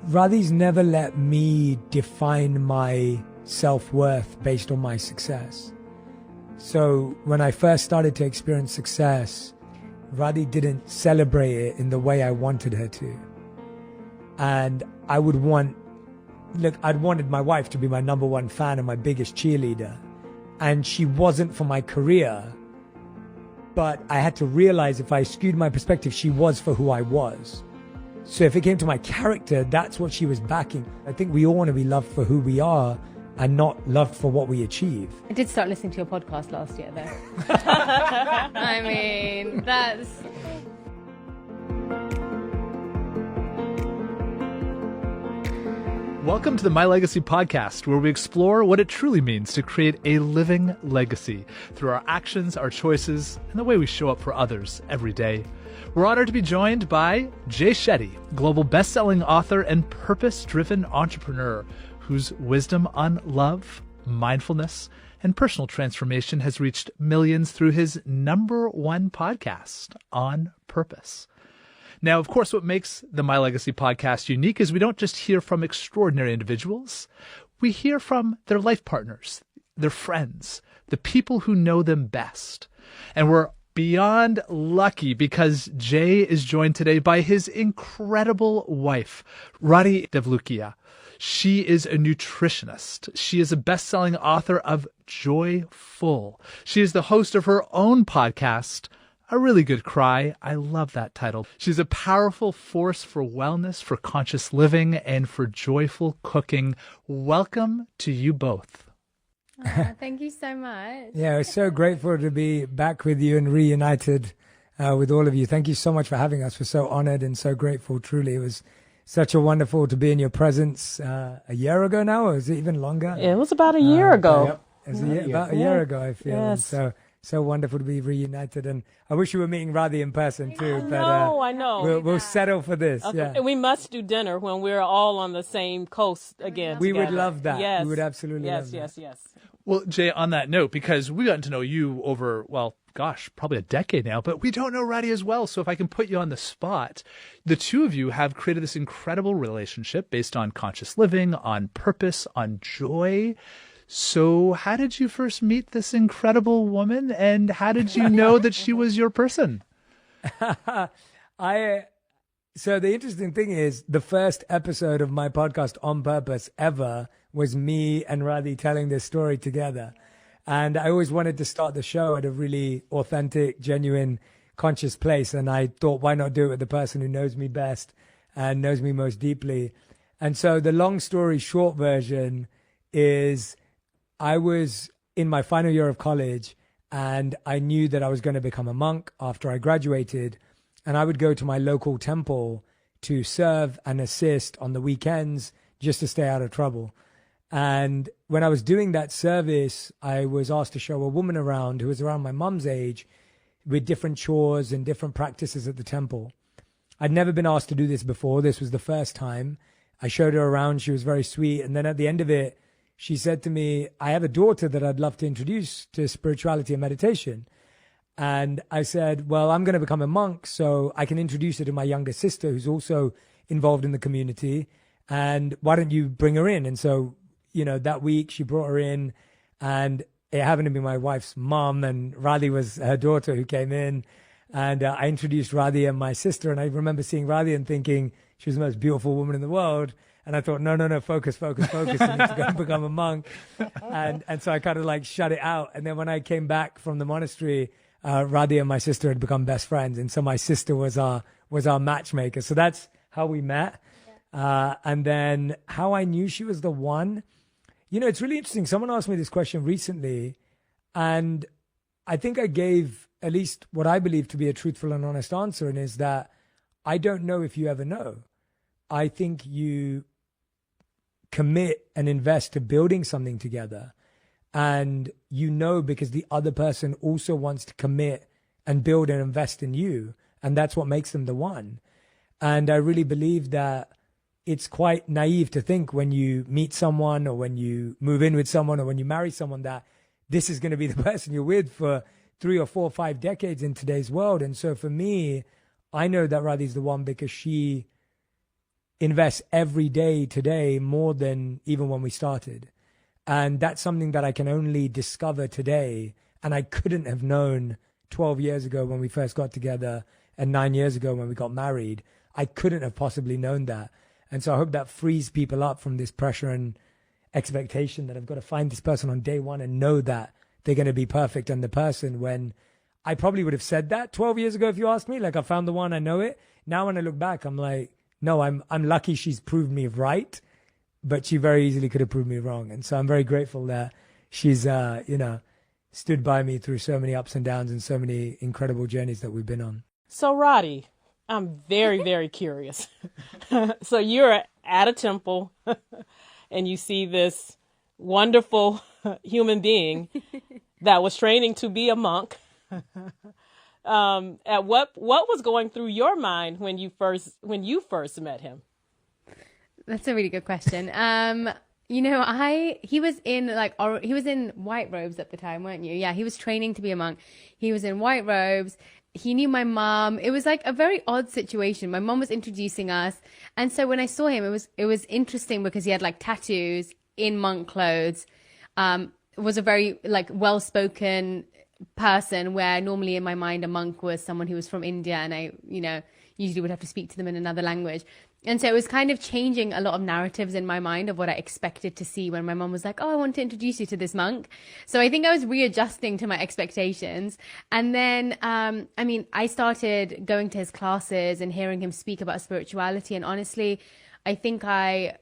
Radhi's never let me define my self-worth based on my success. So when I first started to experience success, Radhi didn't celebrate it in the way I wanted her to. And I'd wanted my wife to be my number one fan and my biggest cheerleader. And she wasn't for my career. But I had to realize if I skewed my perspective, she was for who I was. So if it came to my character, that's what she was backing. I think we all want to be loved for who we are and not loved for what we achieve. I did start listening to your podcast last year, though. I mean, that's... Welcome to the My Legacy podcast, where we explore what it truly means to create a living legacy through our actions, our choices, and the way we show up for others every day. We're honored to be joined by Jay Shetty, global best-selling author and purpose-driven entrepreneur whose wisdom on love, mindfulness, and personal transformation has reached millions through his #1 podcast, On Purpose. Now, of course, what makes the My Legacy podcast unique is we don't just hear from extraordinary individuals. We hear from their life partners, their friends, the people who know them best. And we're beyond lucky because Jay is joined today by his incredible wife, Radhi Devlukia. She is a nutritionist. She is a best-selling author of Joyful. She is the host of her own podcast, A Really Good Cry. I love that title. She's a powerful force for wellness, for conscious living, and for joyful cooking. Welcome to you both. Oh, thank you so much. Yeah, we're so grateful to be back with you and reunited with all of you. Thank you so much for having us. We're so honored and so grateful. Truly, it was such a wonderful to be in your presence a year ago now, or is it even longer? It was about a year ago. Yep. It was about a year ago, I feel. Yes. And so wonderful to be reunited. And I wish we were meeting Radhi in person too. I know. We'll settle for this. Okay. Yeah. And we must do dinner when we're all on the same coast again. We would together. love that. Yes. We would absolutely love that. Yes. Well, Jay, on that note, because we gotten to know you over, probably a decade now, but we don't know Radhi as well. So if I can put you on the spot, the two of you have created this incredible relationship based on conscious living, on purpose, on joy. So how did you first meet this incredible woman, and how did you know that she was your person? So the interesting thing is the first episode of my podcast On Purpose ever was me and Radhi telling this story together. And I always wanted to start the show at a really authentic, genuine, conscious place. And I thought, why not do it with the person who knows me best and knows me most deeply? And so the long story short version is I was in my final year of college and I knew that I was going to become a monk after I graduated. And I would go to my local temple to serve and assist on the weekends just to stay out of trouble. And when I was doing that service, I was asked to show a woman around who was around my mum's age with different chores and different practices at the temple. I'd never been asked to do this before. This was the first time. I showed her around. She was very sweet. And then at the end of it, she said to me, I have a daughter that I'd love to introduce to spirituality and meditation. And I said, well, I'm going to become a monk, so I can introduce her to my younger sister who's also involved in the community. And why don't you bring her in? And so, that week she brought her in, and it happened to be my wife's mom, and Radhi was her daughter who came in. And I introduced Radhi and my sister. And I remember seeing Radhi and thinking she was the most beautiful woman in the world. And I thought, no, focus. I need to go and become a monk. And so I kind of shut it out. And then when I came back from the monastery, Radhi and my sister had become best friends. And so my sister was our matchmaker. So that's how we met. And then how I knew she was the one. It's really interesting. Someone asked me this question recently, and I think I gave at least what I believe to be a truthful and honest answer, and is that I don't know if you ever know. I think you commit and invest to building something together, and because the other person also wants to commit and build and invest in you, and that's what makes them the one. And I really believe that it's quite naive to think when you meet someone or when you move in with someone or when you marry someone that this is going to be the person you're with for 3 or 4 or 5 decades in today's world. And so for me, I know that Radhi's the one because she invests every day today more than even when we started. And that's something that I can only discover today. And I couldn't have known 12 years ago when we first got together and 9 years ago when we got married. I couldn't have possibly known that. And so I hope that frees people up from this pressure and expectation that I've got to find this person on day one and know that they're going to be perfect and the person, when I probably would have said that 12 years ago if you asked me, like I found the one, I know it. Now when I look back, I'm like, no, I'm lucky she's proved me right, but she very easily could have proved me wrong. And so I'm very grateful that she's, stood by me through so many ups and downs and so many incredible journeys that we've been on. So Radhi, I'm very, very curious. So you're at a temple and you see this wonderful human being that was training to be a monk. At what was going through your mind when you first met him? That's a really good question. He was in white robes at the time, weren't you? Yeah, he was training to be a monk. He was in white robes. He knew my mom. It was like a very odd situation. My mom was introducing us. And so when I saw him, it was interesting because he had like tattoos in monk clothes. Was a very like well-spoken person, where normally in my mind a monk was someone who was from India, and I, usually would have to speak to them in another language. And so it was kind of changing a lot of narratives in my mind of what I expected to see when my mom was like, oh, I want to introduce you to this monk. So I think I was readjusting to my expectations. And then, I started going to his classes and hearing him speak about spirituality. And honestly, I think I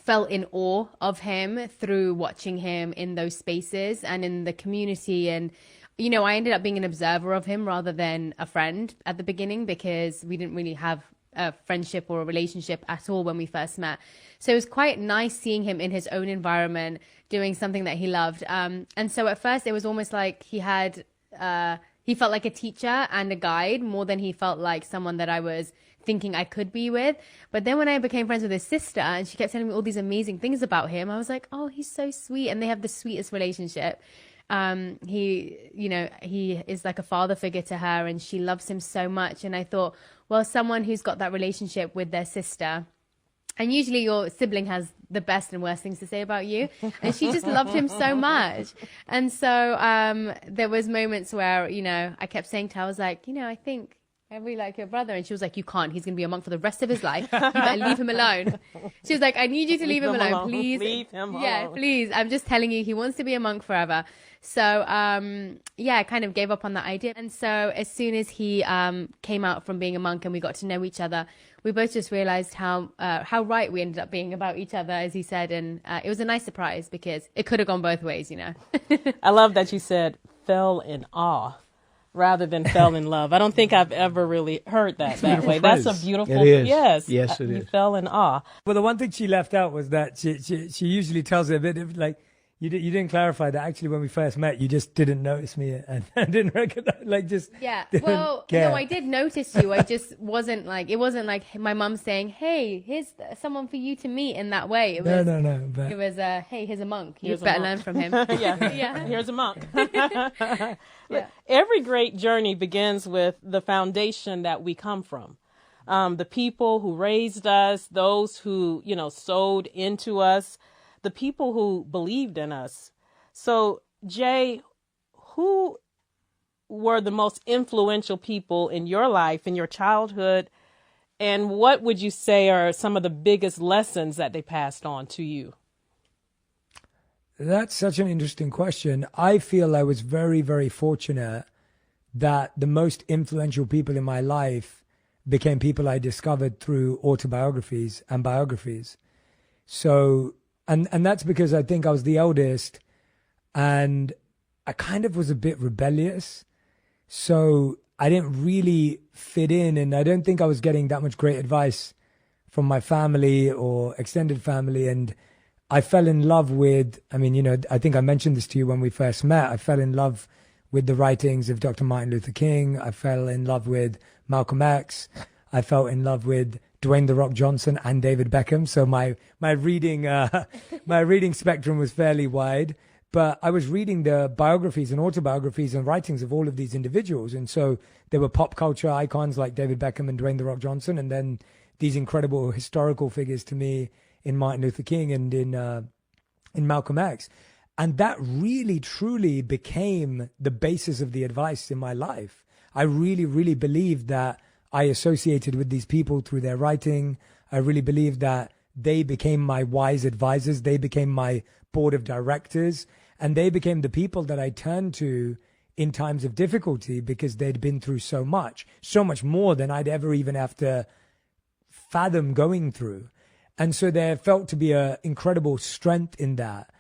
fell in awe of him through watching him in those spaces and in the community. And I ended up being an observer of him rather than a friend at the beginning, because we didn't really have a friendship or a relationship at all when we first met. So it was quite nice seeing him in his own environment doing something that he loved. And so at first it was almost like he felt like a teacher and a guide more than he felt like someone that I was thinking I could be with. But then when I became friends with his sister and she kept telling me all these amazing things about him, I was like, oh, he's so sweet. And they have the sweetest relationship. He is like a father figure to her, and she loves him so much. And I thought, well, someone who's got that relationship with their sister, and usually your sibling has the best and worst things to say about you, and she just loved him so much. And so there was moments where, I kept saying to her, I was like, I think I really like your brother. And she was like, you can't. He's going to be a monk for the rest of his life. You better leave him alone. She was like, I need you to leave him alone, please. Leave him alone. Yeah, please. I'm just telling you, he wants to be a monk forever. So, I kind of gave up on that idea. And so as soon as he came out from being a monk and we got to know each other, we both just realized how right we ended up being about each other, as he said. And it was a nice surprise because it could have gone both ways, I love that you said fell in awe rather than fell in love. I don't think I've ever really heard that way. That's a beautiful, it is. Yes, it you is. fell in awe. Well, the one thing she left out was that she usually tells a bit of like, you didn't clarify that actually when we first met, you just didn't notice me and didn't recognize, Yeah. Well, no, I did notice you. I just wasn't like, it wasn't like my mum saying, hey, here's someone for you to meet in that way. It was, No. But it was, hey, here's a monk. You Here's a better monk. learn from him. Yeah. Here's a monk. Yeah. Every great journey begins with the foundation that we come from. The people who raised us, those who, sowed into us, the people who believed in us. So, Jay, who were the most influential people in your life, in your childhood, and what would you say are some of the biggest lessons that they passed on to you? That's such an interesting question. I feel I was very, very fortunate that the most influential people in my life became people I discovered through autobiographies and biographies. So, and that's because I think I was the eldest and I kind of was a bit rebellious. So I didn't really fit in, and I don't think I was getting that much great advice from my family or extended family. And I fell in love with, I think I mentioned this to you when we first met. I fell in love with the writings of Dr. Martin Luther King. I fell in love with Malcolm X. I fell in love with Dwayne "The Rock" Johnson and David Beckham. So my reading spectrum was fairly wide. But I was reading the biographies and autobiographies and writings of all of these individuals. And so there were pop culture icons like David Beckham and Dwayne "The Rock" Johnson, and then these incredible historical figures to me in Martin Luther King and in Malcolm X. And that really, truly became the basis of the advice in my life. I really, really believed that I associated with these people through their writing. I really believed that they became my wise advisors. They became my board of directors. And they became the people that I turned to in times of difficulty because they'd been through so much more than I'd ever even have to fathom going through. And so there felt to be an incredible strength in that.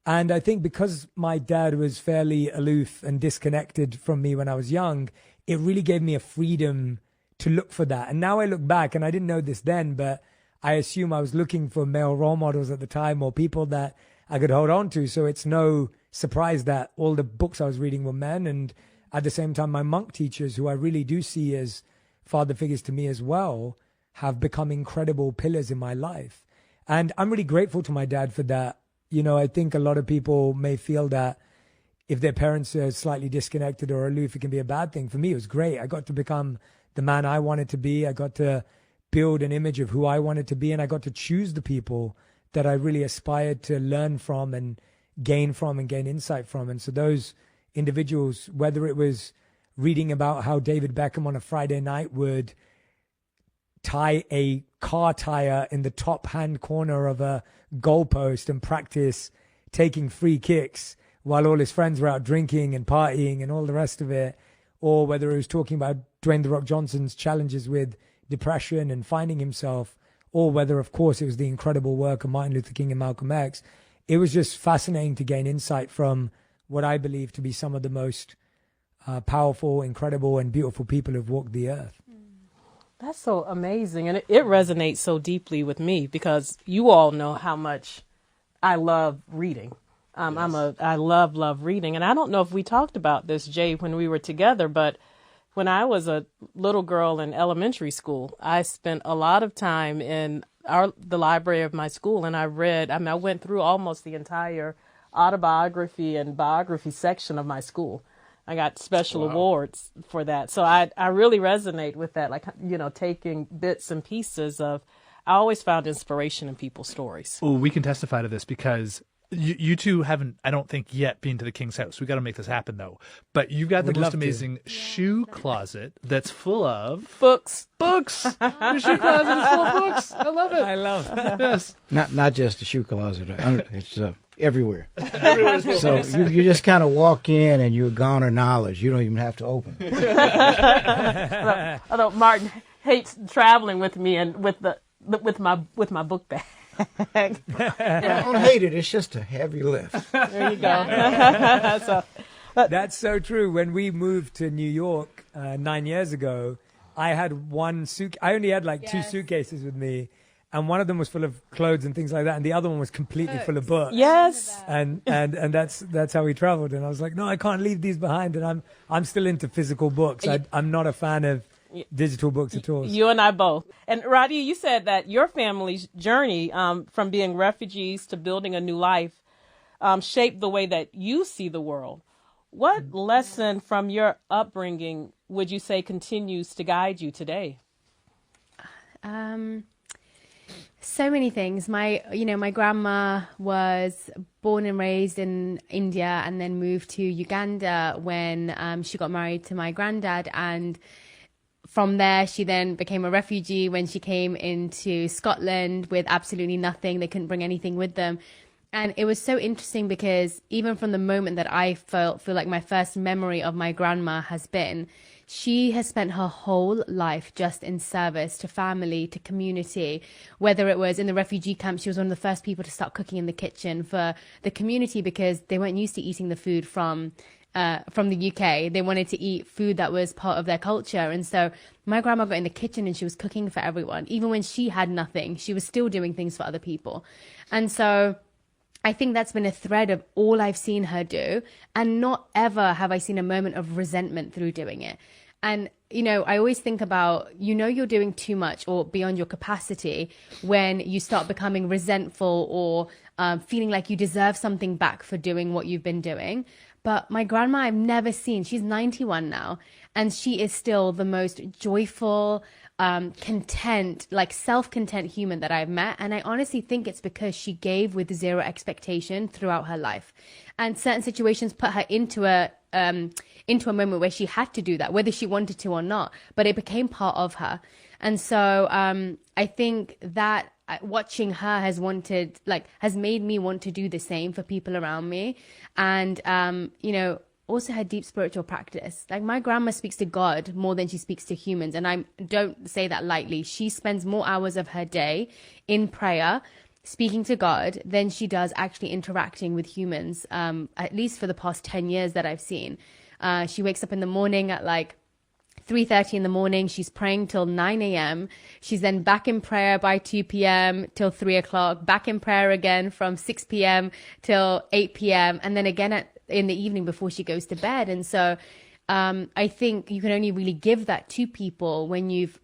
And I think because my dad was fairly aloof and disconnected from me when I was young, it really gave me a freedom to look for that. And now I look back, and I didn't know this then, but I assume I was looking for male role models at the time or people that I could hold on to. So it's no surprise that all the books I was reading were men. And at the same time, my monk teachers, who I really do see as father figures to me as well, have become incredible pillars in my life. And I'm really grateful to my dad for that. You know, I think a lot of people may feel that if their parents are slightly disconnected or aloof, it can be a bad thing. For me, it was great. I got to become the man I wanted to be. I got to build an image of who I wanted to be. And I got to choose the people that I really aspired to learn from and gain insight from. And so those individuals, whether it was reading about how David Beckham on a Friday night would tie a car tire in the top hand corner of a goalpost and practice taking free kicks while all his friends were out drinking and partying and all the rest of it, or whether he was talking about Dwayne "The Rock" Johnson's challenges with depression and finding himself, or whether, of course, it was the incredible work of Martin Luther King and Malcolm X. It was just fascinating to gain insight from what I believe to be some of the most powerful, incredible, and beautiful people who've walked the earth. That's so amazing. And it resonates so deeply with me because you all know how much I love reading. Yes. I love reading. And I don't know if we talked about this, Jay, when we were together, but when I was a little girl in elementary school, I spent a lot of time in the library of my school, and I went through almost the entire autobiography and biography section of my school. I got special awards for that. So I really resonate with that, like, you know, taking bits and pieces of, I always found inspiration in people's stories. Well, we can testify to this because you two haven't, I don't think, yet been to the King's house. We got to make this happen, though. But you've got the most amazing shoe closet that's full of books. Your shoe closet is full of books. I love it. I love it. Yes. Not just the shoe closet. It's everywhere. So you just kind of walk in and you garner knowledge. You don't even have to open. Although Martin hates traveling with me and with my book bag. I don't hate it. It's just a heavy lift. There you go. That's so true. When we moved to New York 9 years ago, I had I only had like two suitcases with me. And one of them was full of clothes and things like that, and the other one was completely full of books. Yes, and that's how we traveled. And I was like, no, I can't leave these behind. And I'm still into physical books. I'm not a fan of digital books at all. You and I both. And Radhi, you said that your family's journey from being refugees to building a new life shaped the way that you see the world. What lesson from your upbringing would you say continues to guide you today? So many things. My grandma was born and raised in India and then moved to Uganda when she got married to my granddad. And from there, she then became a refugee when she came into Scotland with absolutely nothing. They couldn't bring anything with them. And it was so interesting because even from the moment that I feel like my first memory of my grandma has been, she has spent her whole life just in service to family, to community. Whether it was in the refugee camp, she was one of the first people to start cooking in the kitchen for the community because they weren't used to eating the food from the UK. They wanted to eat food that was part of their culture. And so my grandma got in the kitchen and she was cooking for everyone. Even when she had nothing, she was still doing things for other people. And so I think that's been a thread of all I've seen her do. And not ever have I seen a moment of resentment through doing it. And I always think about, you're doing too much or beyond your capacity when you start becoming resentful or feeling like you deserve something back for doing what you've been doing. But my grandma, I've never seen, she's 91 now, and she is still the most joyful, content, like self-content human that I've met. And I honestly think it's because she gave with zero expectation throughout her life. And certain situations put her into a moment where she had to do that, whether she wanted to or not, but it became part of her. And so I think that watching her has made me want to do the same for people around me. And, also her deep spiritual practice. Like, my grandma speaks to God more than she speaks to humans. And I don't say that lightly. She spends more hours of her day in prayer, speaking to God, than she does actually interacting with humans, at least for the past 10 years that I've seen. She wakes up in the morning at 3:30 in the morning. She's praying till 9 a.m. She's then back in prayer by 2 p.m. till 3 o'clock, back in prayer again from 6 p.m. till 8 p.m. and then again in the evening before she goes to bed. And so I think you can only really give that to people when you've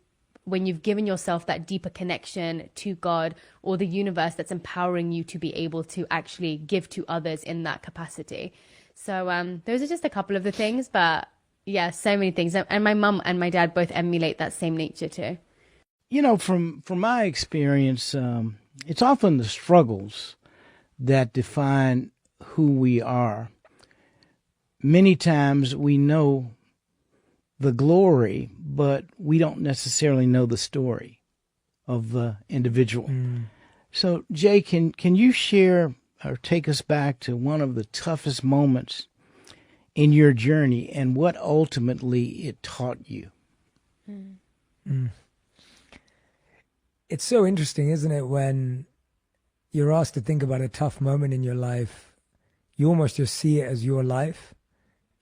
given yourself that deeper connection to God or the universe that's empowering you to be able to actually give to others in that capacity. So those are just a couple of the things, but yeah, so many things. And my mum and my dad both emulate that same nature too. From my experience, it's often the struggles that define who we are. Many times we know the glory, but we don't necessarily know the story of the individual. So, Jay, can you share or take us back to one of the toughest moments in your journey and what ultimately it taught you? It's so interesting, isn't it, when you're asked to think about a tough moment in your life, you almost just see it as your life.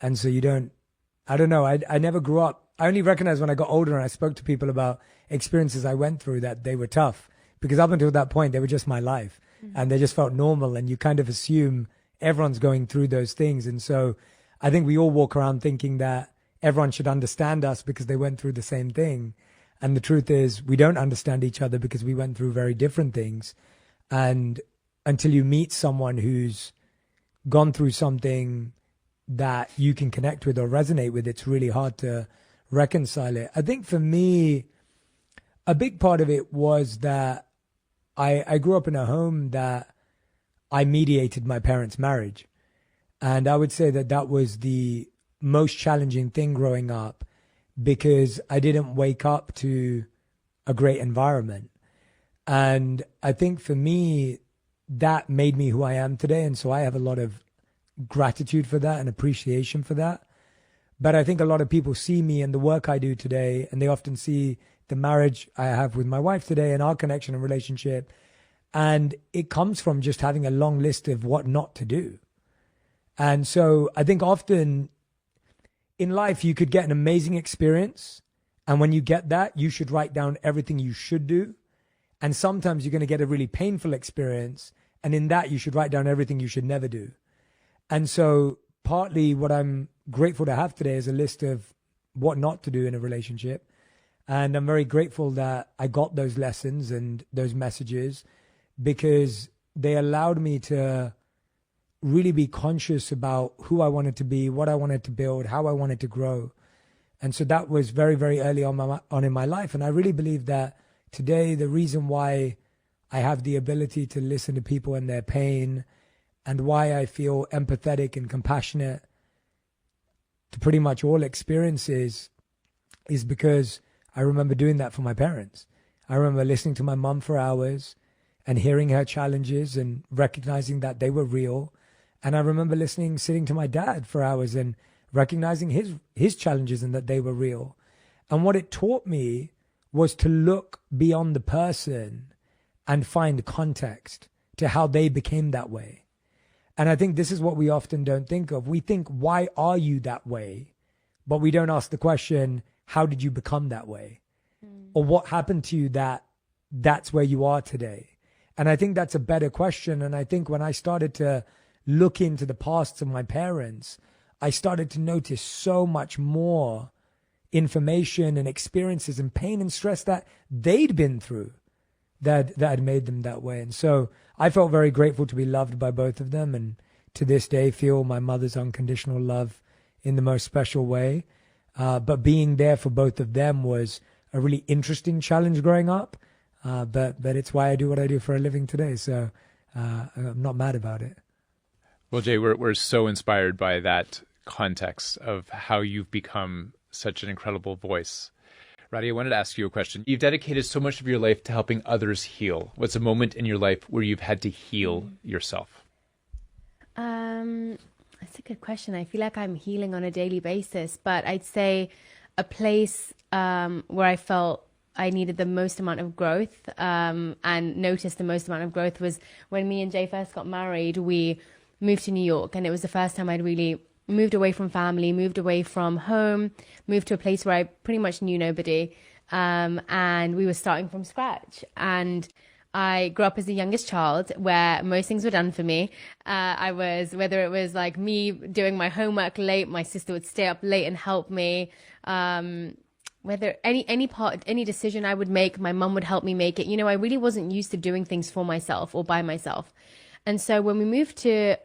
And so you don't, I don't know, I never grew up. I only recognized when I got older and I spoke to people about experiences I went through that they were tough, because up until that point, they were just my life and they just felt normal. And you kind of assume everyone's going through those things. And so I think we all walk around thinking that everyone should understand us because they went through the same thing. And the truth is we don't understand each other because we went through very different things. And until you meet someone who's gone through something that you can connect with or resonate with, it's really hard to reconcile it. I think for me, a big part of it was that I grew up in a home that I mediated my parents' marriage. And I would say that that was the most challenging thing growing up, because I didn't wake up to a great environment. And I think for me, that made me who I am today. And so I have a lot of gratitude for that and appreciation for that. But I think a lot of people see me and the work I do today, and they often see the marriage I have with my wife today and our connection and relationship. And it comes from just having a long list of what not to do. And so I think often in life, you could get an amazing experience. And when you get that, you should write down everything you should do. And sometimes you're going to get a really painful experience. And in that, you should write down everything you should never do. And so partly what I'm grateful to have today is a list of what not to do in a relationship. And I'm very grateful that I got those lessons and those messages, because they allowed me to really be conscious about who I wanted to be, what I wanted to build, how I wanted to grow. And so that was very, very early on in my life. And I really believe that today, the reason why I have the ability to listen to people and their pain, and why I feel empathetic and compassionate to pretty much all experiences, is because I remember doing that for my parents. I remember listening to my mum for hours and hearing her challenges and recognizing that they were real. And I remember sitting to my dad for hours and recognizing his challenges and that they were real. And what it taught me was to look beyond the person and find context to how they became that way. And I think this is what we often don't think of. We think, why are you that way? But we don't ask the question, how did you become that way? Or what happened to you that's where you are today? And I think that's a better question. And I think when I started to look into the pasts of my parents, I started to notice so much more information and experiences and pain and stress that they'd been through that had made them that way. And so I felt very grateful to be loved by both of them, and to this day feel my mother's unconditional love in the most special way. But being there for both of them was a really interesting challenge growing up. But it's why I do what I do for a living today. So I'm not mad about it. Well, Jay, we're so inspired by that context of how you've become such an incredible voice. Radhi, I wanted to ask you a question. You've dedicated so much of your life to helping others heal. What's a moment in your life where you've had to heal yourself? That's a good question. I feel like I'm healing on a daily basis, but I'd say a place where I felt I needed the most amount of growth and noticed the most amount of growth was when me and Jay first got married. We moved to New York, and it was the first time I'd really moved away from family, moved away from home, moved to a place where I pretty much knew nobody, and we were starting from scratch. And I grew up as the youngest child where most things were done for me. Whether it was like me doing my homework late, my sister would stay up late and help me. Whether any decision I would make, my mum would help me make it. You know, I really wasn't used to doing things for myself or by myself. And so when we moved to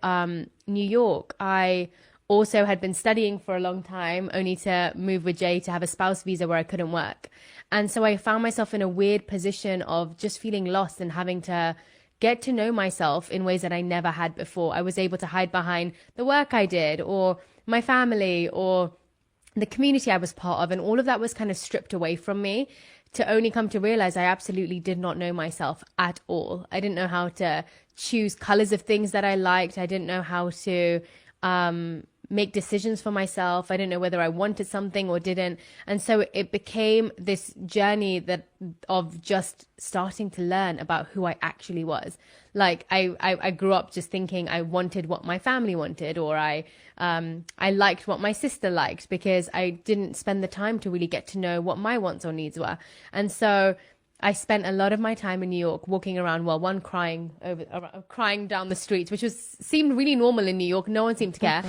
New York, I also had been studying for a long time, only to move with Jay to have a spouse visa where I couldn't work. And so I found myself in a weird position of just feeling lost and having to get to know myself in ways that I never had before. I was able to hide behind the work I did or my family or the community I was part of. And all of that was kind of stripped away from me to only come to realize I absolutely did not know myself at all. I didn't know how to choose colors of things that I liked. I didn't know how to make decisions for myself. I didn't know whether I wanted something or didn't. And so it became this journey of just starting to learn about who I actually was. Like I grew up just thinking I wanted what my family wanted, or I liked what my sister liked, because I didn't spend the time to really get to know what my wants or needs were. And so I spent a lot of my time in New York walking around, crying down the streets, which seemed really normal in New York. No one seemed to care.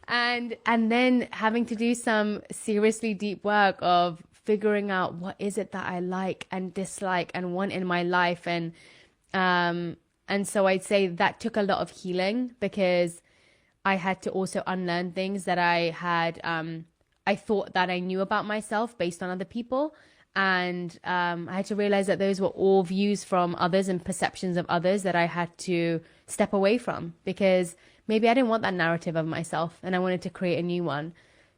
And then having to do some seriously deep work of figuring out what is it that I like and dislike and want in my life. And so I'd say that took a lot of healing, because I had to also unlearn things that I had, I thought that I knew about myself based on other people. And I had to realize that those were all views from others and perceptions of others that I had to step away from, because maybe I didn't want that narrative of myself and I wanted to create a new one.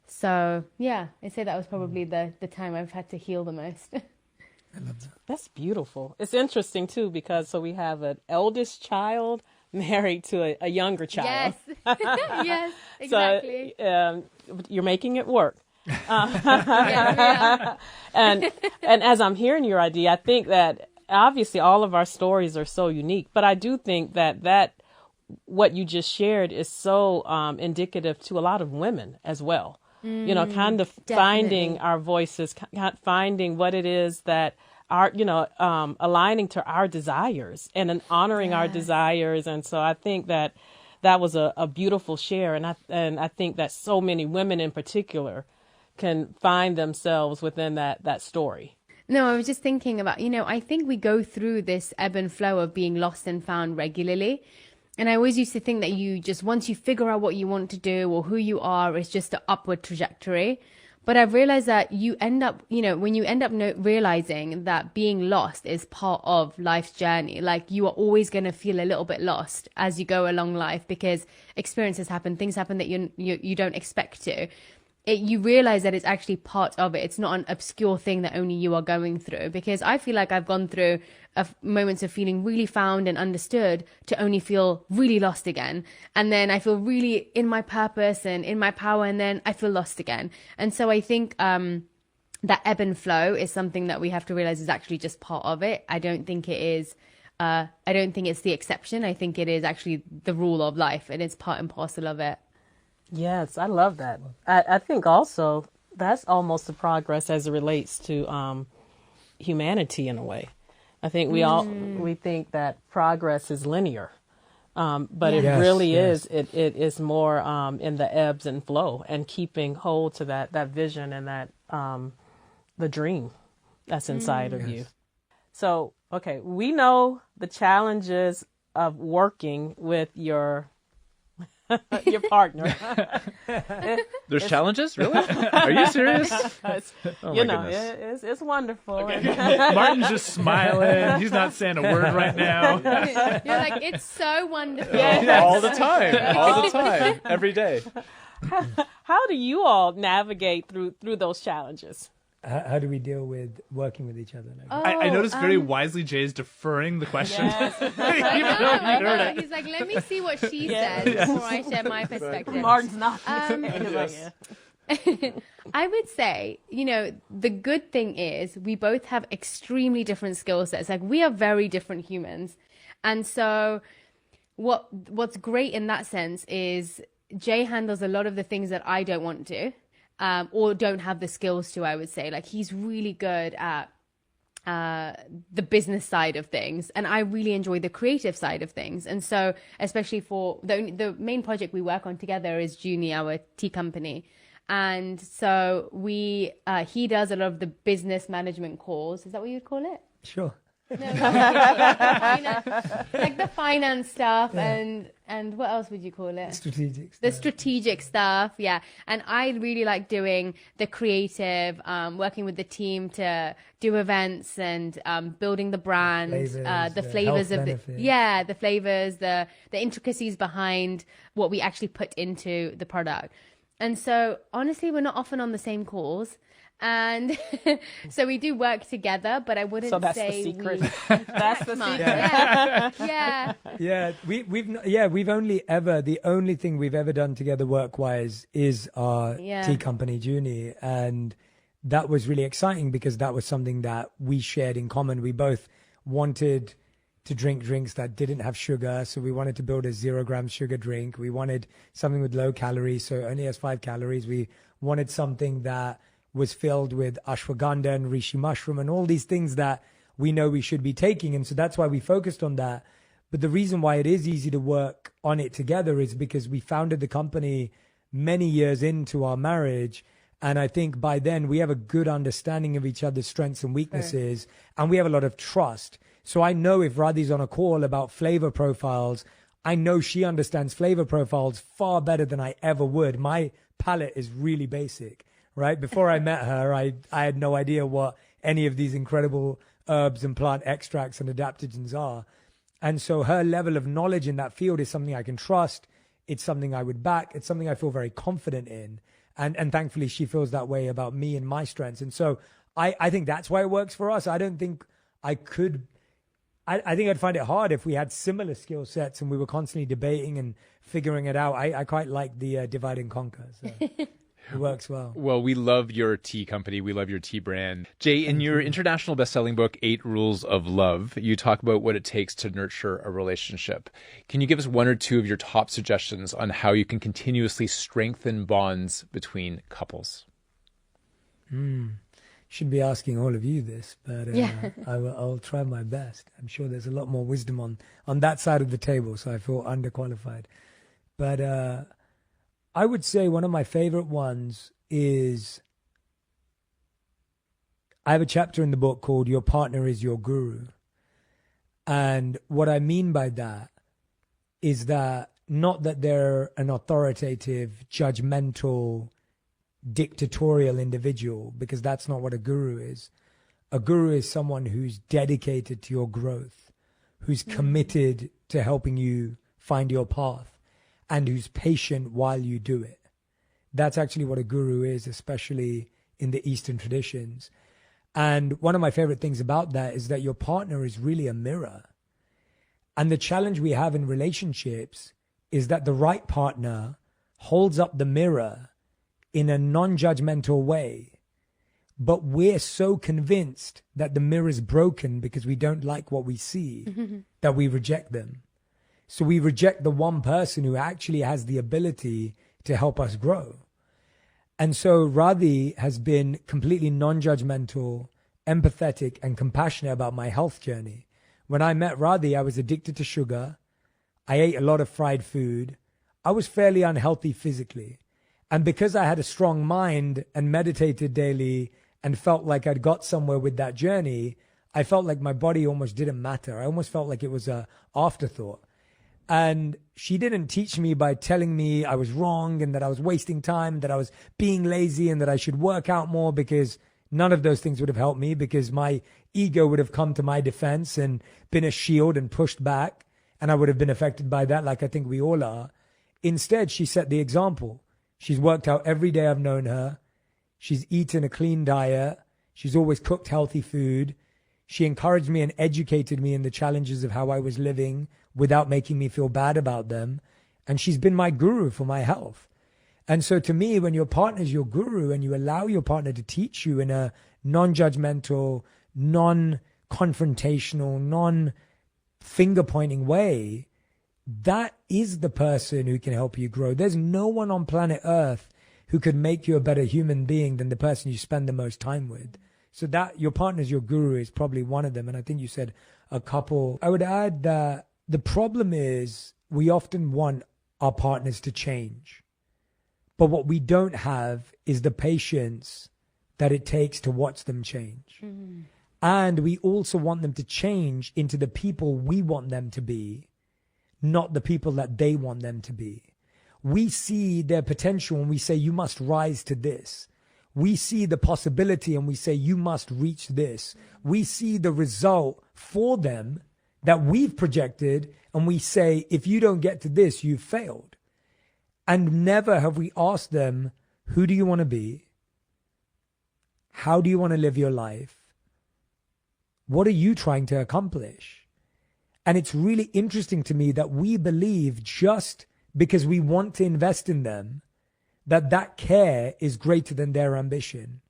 So, yeah, I'd say that was probably the time I've had to heal the most. I love that. That's beautiful. It's interesting, too, because so we have an eldest child married to a younger child. Yes, yes, exactly. So you're making it work. Yeah. And as I'm hearing your idea, I think that obviously all of our stories are so unique, but I do think that what you just shared is so indicative to a lot of women as well. You know, kind of definitely. finding our voices, finding what it is that are, aligning to our desires and honoring our desires. And so I think that was a beautiful share. And I think that so many women in particular can find themselves within that story. No, I was just thinking about, I think we go through this ebb and flow of being lost and found regularly. And I always used to think that once you figure out what you want to do or who you are, it's just an upward trajectory. But I've realized that you end up, when you end up realizing that being lost is part of life's journey, like you are always going to feel a little bit lost as you go along life, because experiences happen, things happen that you don't expect to. You realize that it's actually part of it. It's not an obscure thing that only you are going through, because I feel like I've gone through moments of feeling really found and understood to only feel really lost again. And then I feel really in my purpose and in my power, and then I feel lost again. And so I think that ebb and flow is something that we have to realize is actually just part of it. I don't think it is. I don't think it's the exception. I think it is actually the rule of life, and it's part and parcel of it. Yes, I love that. I think also that's almost the progress as it relates to humanity in a way. I think we think that progress is linear. But it Yes, really yes. is. It is more in the ebbs and flow and keeping hold to that vision and that the dream that's inside of you. So, okay, we know the challenges of working with your partner. There's challenges? Really? Are you serious? Oh, you my know, goodness. it's wonderful. Martin's just smiling. He's not saying a word right now. You're like, it's so wonderful. All the time. All the time. Every day. How do you all navigate through those challenges? How do we deal with working with each other? I noticed very wisely Jay's deferring the question. I know. He's like, let me see what she says before I share my perspective. Martin's not. I would say, the good thing is we both have extremely different skill sets. Like, we are very different humans. And so what's great in that sense is Jay handles a lot of the things that I don't want to. Or don't have the skills to, I would say. Like, he's really good at the business side of things, and I really enjoy the creative side of things. And so, especially for the main project we work on together is Junie, our tea company. And so he does a lot of the business management calls. Is that what you'd call it? Sure. No, like the finance stuff and what else would you call it? Strategic stuff. The strategic stuff, yeah. And I really like doing the creative, working with the team to do events and building the brand, the flavors of the flavors, the intricacies behind what we actually put into the product. And so honestly, we're not often on the same calls. And so we do work together, but I wouldn't say. So that's the secret. That's the secret. Yeah. We've only ever, the only thing we've ever done together work-wise is our tea company, Junie. And that was really exciting because that was something that we shared in common. We both wanted to drink drinks that didn't have sugar. So we wanted to build a 0-gram sugar drink. We wanted something with low calories, so it only has 5 calories. We wanted something that was filled with ashwagandha and reishi mushroom and all these things that we know we should be taking. And so that's why we focused on that. But the reason why it is easy to work on it together is because we founded the company many years into our marriage. And I think by then we have a good understanding of each other's strengths and weaknesses, and we have a lot of trust. So I know if Radhi's on a call about flavor profiles, I know she understands flavor profiles far better than I ever would. My palate is really basic. Right? Before I met her, I had no idea what any of these incredible herbs and plant extracts and adaptogens are. And so her level of knowledge in that field is something I can trust. It's something I would back. It's something I feel very confident in. And thankfully, she feels that way about me and my strengths. And so I think that's why it works for us. I don't think I could. I think I'd find it hard if we had similar skill sets and we were constantly debating and figuring it out. I quite like the divide and conquer. So. It works well. Well, we love your tea company. We love your tea brand. Jay, in your international best-selling book, 8 Rules of Love, you talk about what it takes to nurture a relationship. Can you give us 1 or 2 of your top suggestions on how you can continuously strengthen bonds between couples? Should be asking all of you this, but I'll try my best. I'm sure there's a lot more wisdom on that side of the table, so I feel underqualified. But I would say one of my favorite ones is, I have a chapter in the book called Your Partner is Your Guru. And what I mean by that is that not that they're an authoritative, judgmental, dictatorial individual, because that's not what a guru is. A guru is someone who's dedicated to your growth, who's committed to helping you find your path, and who's patient while you do it. That's actually what a guru is, especially in the Eastern traditions. And one of my favorite things about that is that your partner is really a mirror. And the challenge we have in relationships is that the right partner holds up the mirror in a non-judgmental way. But we're so convinced that the mirror is broken because we don't like what we see that we reject them. So we reject the one person who actually has the ability to help us grow. And so Radhi has been completely non-judgmental, empathetic, and compassionate about my health journey. When I met Radhi, I was addicted to sugar. I ate a lot of fried food. I was fairly unhealthy physically. And because I had a strong mind and meditated daily and felt like I'd got somewhere with that journey, I felt like my body almost didn't matter. I almost felt like it was a afterthought. And she didn't teach me by telling me I was wrong and that I was wasting time, that I was being lazy and that I should work out more, because none of those things would have helped me, because my ego would have come to my defense and been a shield and pushed back. And I would have been affected by that, like I think we all are. Instead, she set the example. She's worked out every day I've known her. She's eaten a clean diet. She's always cooked healthy food. She encouraged me and educated me in the challenges of how I was living without making me feel bad about them. And she's been my guru for my health. And so to me, when your partner's your guru and you allow your partner to teach you in a non-judgmental, non-confrontational, non-finger-pointing way, that is the person who can help you grow. There's no one on planet Earth who could make you a better human being than the person you spend the most time with. So that your partner's your guru is probably one of them. And I think you said a couple. I would add that the problem is we often want our partners to change. But what we don't have is the patience that it takes to watch them change. Mm-hmm. And we also want them to change into the people we want them to be, not the people that they want them to be. We see their potential and we say, you must rise to this. We see the possibility and we say, you must reach this. We see the result for them that we've projected and we say, if you don't get to this, you've failed. And never have we asked them, who do you want to be? How do you want to live your life? What are you trying to accomplish? And it's really interesting to me that we believe just because we want to invest in them, that care is greater than their ambition.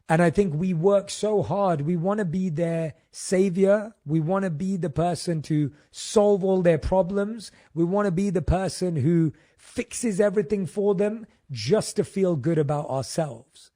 And I think we work so hard. We want to be their savior. We want to be the person to solve all their problems. We want to be the person who fixes everything for them just to feel good about ourselves.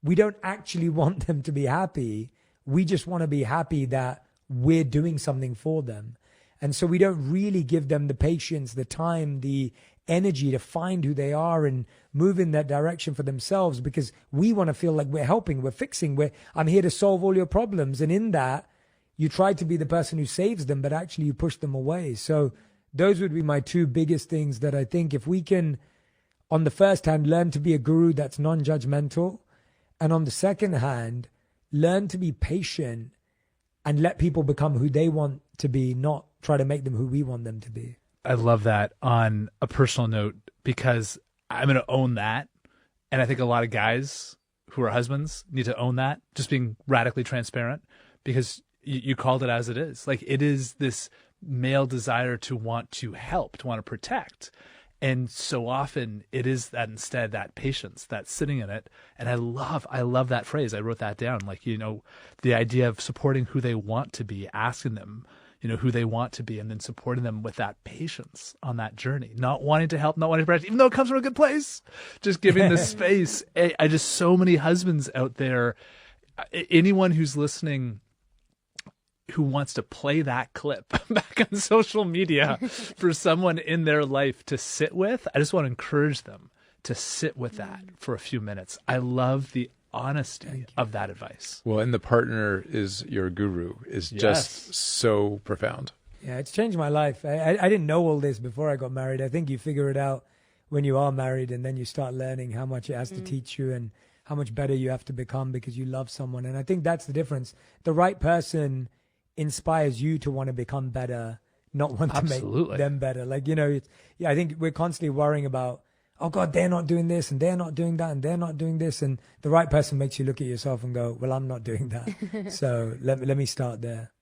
We don't actually want them to be happy. We just want to be happy that we're doing something for them. And so we don't really give them the patience, the time, the energy to find who they are and move in that direction for themselves, because we want to feel like we're helping, we're fixing, I'm here to solve all your problems. And in that, you try to be the person who saves them, but actually you push them away. So those would be my two biggest things that I think if we can, on the first hand, learn to be a guru that's non-judgmental, and on the second hand, learn to be patient and let people become who they want to be, not try to make them who we want them to be. I love that on a personal note, because I'm going to own that. And I think a lot of guys who are husbands need to own that, just being radically transparent, because you called it as it is. Like, it is this male desire to want to help, to want to protect. And so often it is that instead, that patience, that sitting in it. And I love that phrase. I wrote that down. Like, the idea of supporting who they want to be, asking them, who they want to be, and then supporting them with that patience on that journey, not wanting to help, not wanting to protect, even though it comes from a good place, just giving the space. I just, so many husbands out there, anyone who's listening who wants to play that clip back on social media for someone in their life to sit with, I just want to encourage them to sit with that for a few minutes. I love the honesty of that advice. Well, and the partner is your guru is just so profound. Yeah, it's changed my life. I didn't know all this before I got married. I think you figure it out when you are married, and then you start learning how much it has to teach you and how much better you have to become because you love someone. And I think that's the difference. The right person inspires you to want to become better, not want to make them better. Like, I think we're constantly worrying about, oh God, they're not doing this and they're not doing that and they're not doing this. And the right person makes you look at yourself and go, well, I'm not doing that. So let me start there.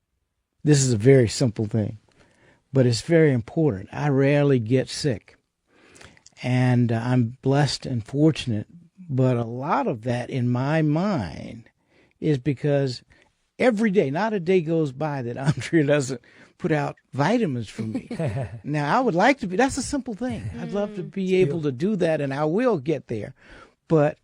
This is a very simple thing, but it's very important. I rarely get sick, and I'm blessed and fortunate. But a lot of that in my mind is because every day, not a day goes by that Arndrea doesn't put out vitamins for me. Now, I would like to be, that's a simple thing. I'd love to be able to do that, and I will get there. But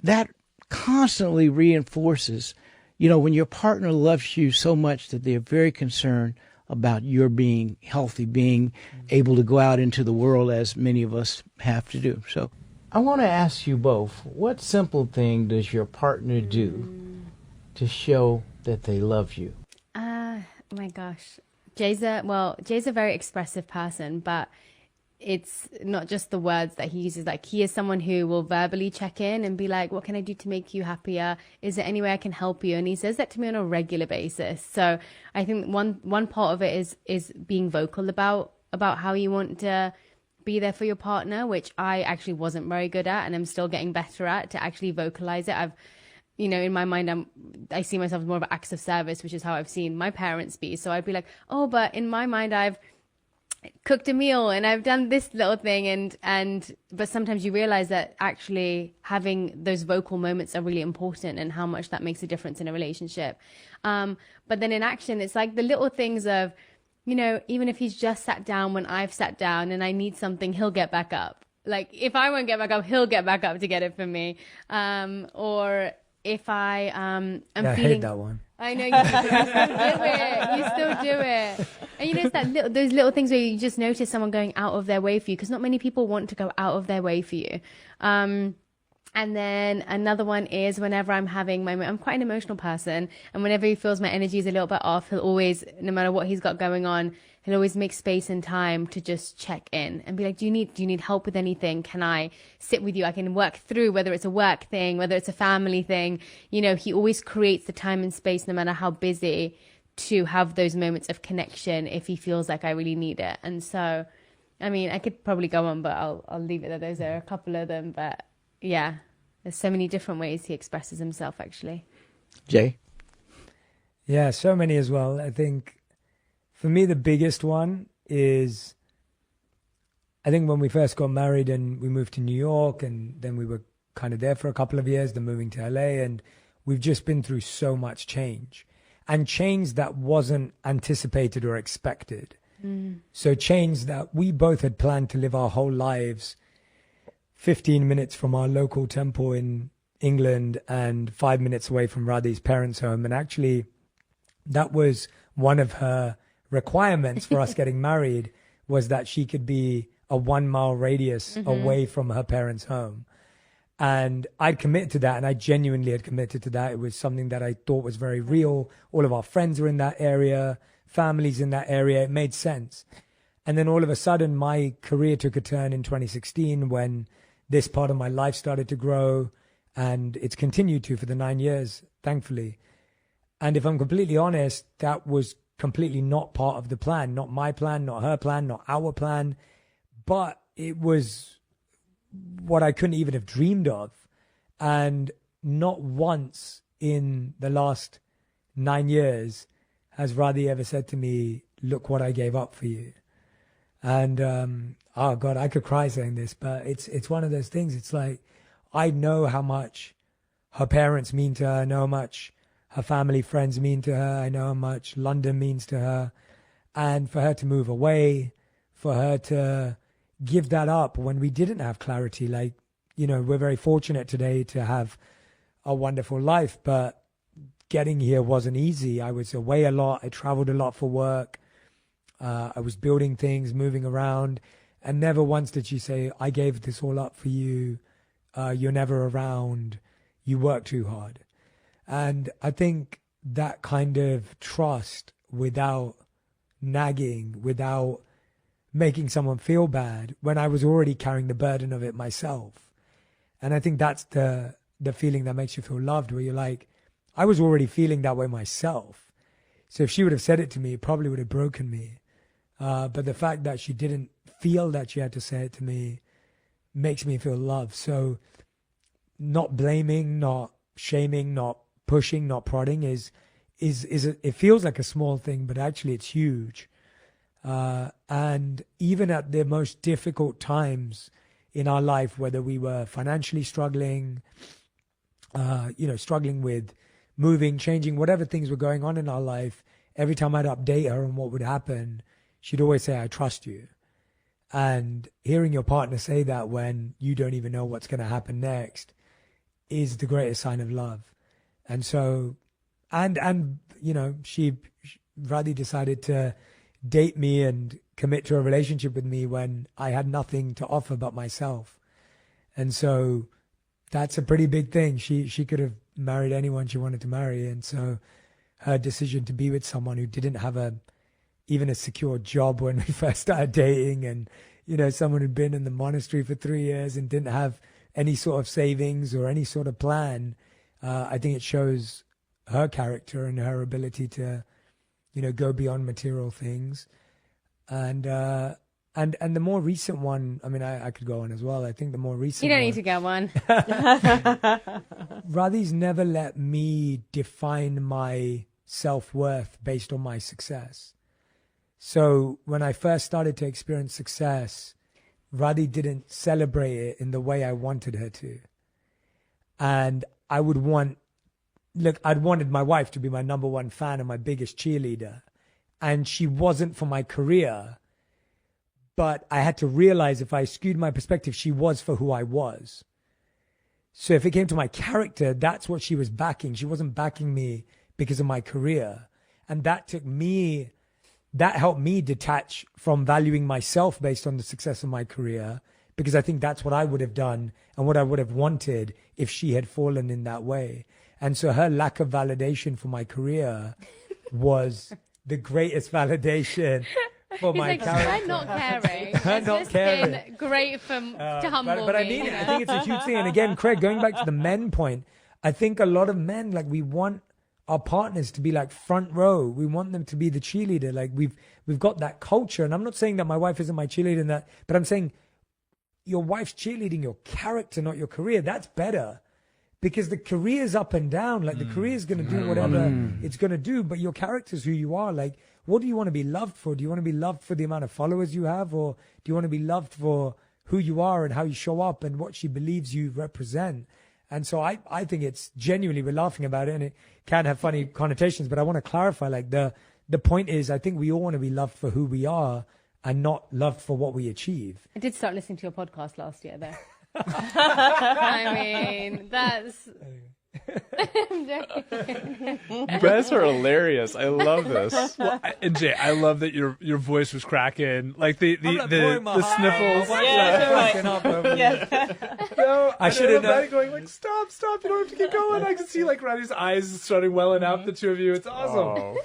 that constantly reinforces, when your partner loves you so much that they're very concerned about your being healthy, being able to go out into the world as many of us have to do. So I want to ask you both, what simple thing does your partner do to show that they love you? Oh my gosh. Jay's a very expressive person, but it's not just the words that he uses. Like, he is someone who will verbally check in and be like, what can I do to make you happier? Is there any way I can help you? And he says that to me on a regular basis. So I think one part of it is being vocal about how you want to be there for your partner, which I actually wasn't very good at, and I'm still getting better at, to actually vocalize it. In my mind, I see myself as more of an acts of service, which is how I've seen my parents be. So I'd be like, oh, but in my mind, I've cooked a meal and I've done this little thing, but sometimes you realize that actually having those vocal moments are really important, and how much that makes a difference in a relationship. But then in action, it's like the little things of, even if he's just sat down when I've sat down and I need something, he'll get back up. Like, if I won't get back up, he'll get back up to get it for me. Or if I am feeling... I hate that one. I know, you still do it. And it's those little things where you just notice someone going out of their way for you, because not many people want to go out of their way for you. And then another one is whenever I'm I'm quite an emotional person, and whenever he feels my energy is a little bit off, he'll always, no matter what he's got going on, he'll always make space and time to just check in and be like, do you need help with anything? Can I sit with you? I can work through, whether it's a work thing, whether it's a family thing. He always creates the time and space, no matter how busy, to have those moments of connection if he feels like I really need it. And so, I could probably go on, but I'll leave it there. Those are a couple of them, but yeah, there's so many different ways he expresses himself, actually. Jay? Yeah, so many as well. I think for me, the biggest one is, I think when we first got married and we moved to New York, and then we were kind of there for a couple of years, then moving to LA, and we've just been through so much change, and change that wasn't anticipated or expected. So change that we both had planned to live our whole lives 15 minutes from our local temple in England and 5 minutes away from Radhi's parents' home. And actually, that was one of her requirements for us getting married, was that she could be a 1 mile radius away from her parents' home. And I'd committed to that, and I genuinely had committed to that. It was something that I thought was very real. All of our friends were in that area, families in that area. It made sense. And then all of a sudden, my career took a turn in 2016 when this part of my life started to grow, and it's continued to for the 9 years, thankfully. And if I'm completely honest, that was completely not part of the plan, not my plan, not her plan, not our plan, but it was what I couldn't even have dreamed of. And not once in the last 9 years has Radhi ever said to me, look what I gave up for you. And oh God, I could cry saying this, but it's one of those things. It's like, I know how much her parents mean to her. I know how much her family, friends mean to her. I know how much London means to her. And for her to move away, for her to give that up when we didn't have clarity, like, we're very fortunate today to have a wonderful life, but getting here wasn't easy. I was away a lot. I traveled a lot for work. I was building things, moving around, and never once did she say, I gave this all up for you. You're never around. You work too hard. And I think that kind of trust, without nagging, without making someone feel bad, when I was already carrying the burden of it myself. And I think that's the feeling that makes you feel loved, where you're like, I was already feeling that way myself. So if she would have said it to me, it probably would have broken me. But the fact that she didn't feel that she had to say it to me makes me feel loved. So not blaming, not shaming, not pushing, not prodding is it feels like a small thing, but actually it's huge. And even at the most difficult times in our life, whether we were financially struggling, struggling with moving, changing, whatever things were going on in our life, every time I'd update her on what would happen, she'd always say, I trust you. And hearing your partner say that when you don't even know what's going to happen next is the greatest sign of love. And so, Radhi decided to date me and commit to a relationship with me when I had nothing to offer but myself. And so that's a pretty big thing. She could have married anyone she wanted to marry. And so her decision to be with someone who didn't have even a secure job when we first started dating, and, you know, someone who'd been in the monastery for 3 years and didn't have any sort of savings or any sort of plan, I think it shows her character and her ability to, you know, go beyond material things. And the more recent one, I mean, I could go on as well. I think the more recent You don't one, need to go on. Radhi's never let me define my self-worth based on my success. So when I first started to experience success, Radhi didn't celebrate it in the way I wanted her to. And I'd wanted my wife to be my number one fan and my biggest cheerleader. And she wasn't for my career. But I had to realize, if I skewed my perspective, she was for who I was. So if it came to my character, that's what she was backing. She wasn't backing me because of my career. And that helped me detach from valuing myself based on the success of my career, because I think that's what I would have done and what I would have wanted if she had fallen in that way. And so her lack of validation for my career was the greatest validation for He's my like, character. I'm not caring. I'm It's not just caring. been great to humble but I me. mean, you know? I think it's a huge thing. And again, Craig, going back to the men point, I think a lot of men, like, we want our partners to be like front row. We want them to be the cheerleader. Like, we've got that culture. And I'm not saying that my wife isn't my cheerleader in that, but I'm saying your wife's cheerleading your character, not your career. That's better. Because the career's up and down. Like, the career's going to do whatever it's going to do, but your character's who you are. Like, what do you want to be loved for? Do you want to be loved for the amount of followers you have? Or do you want to be loved for who you are and how you show up and what she believes you represent? And so I think it's genuinely, we're laughing about it and it can have funny connotations, but I want to clarify, like, the point is, I think we all want to be loved for who we are and not loved for what we achieve. I did start listening to your podcast last year, though. I mean, that's... I'm joking. You guys are hilarious. I love this. Well, and Jay, I love that your voice was cracking, like the sniffles. No, I should have known. Going like, stop, you don't have to keep going. I can see like Radhi's eyes starting welling up. The two of you, it's awesome.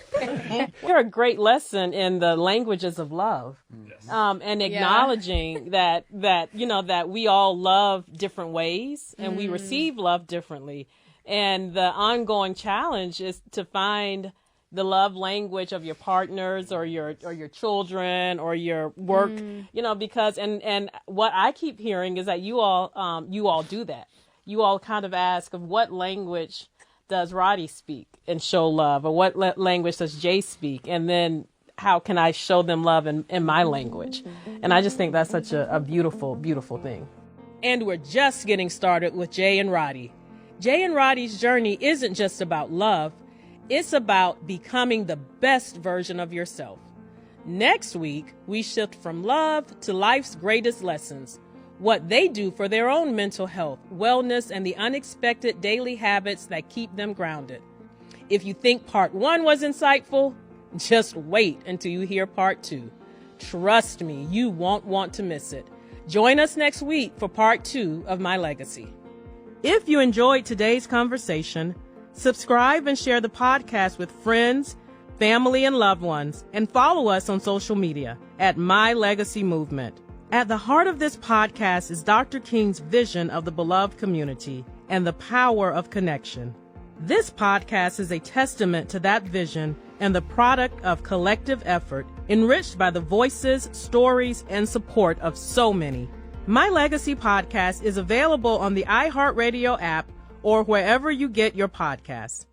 You're a great lesson in the languages of love, and acknowledging that we all love different ways and we receive love differently. And the ongoing challenge is to find the love language of your partners or your children or your work, because and what I keep hearing is that you all do that. You all kind of ask, of what language does Radhi speak and show love, or what language does Jay speak, and then how can I show them love in my language? And I just think that's such a beautiful, beautiful thing. And we're just getting started with Jay and Radhi. Jay and Radhi's journey isn't just about love, it's about becoming the best version of yourself. Next week, we shift from love to life's greatest lessons, what they do for their own mental health, wellness, and the unexpected daily habits that keep them grounded. If you think part 1 was insightful, just wait until you hear part 2. Trust me, you won't want to miss it. Join us next week for part 2 of My Legacy. If you enjoyed today's conversation, subscribe and share the podcast with friends, family, and loved ones, and follow us on social media at My Legacy Movement. At the heart of this podcast is Dr. King's vision of the beloved community and the power of connection. This podcast is a testament to that vision and the product of collective effort, enriched by the voices, stories, and support of so many. My Legacy Podcast is available on the iHeartRadio app or wherever you get your podcasts.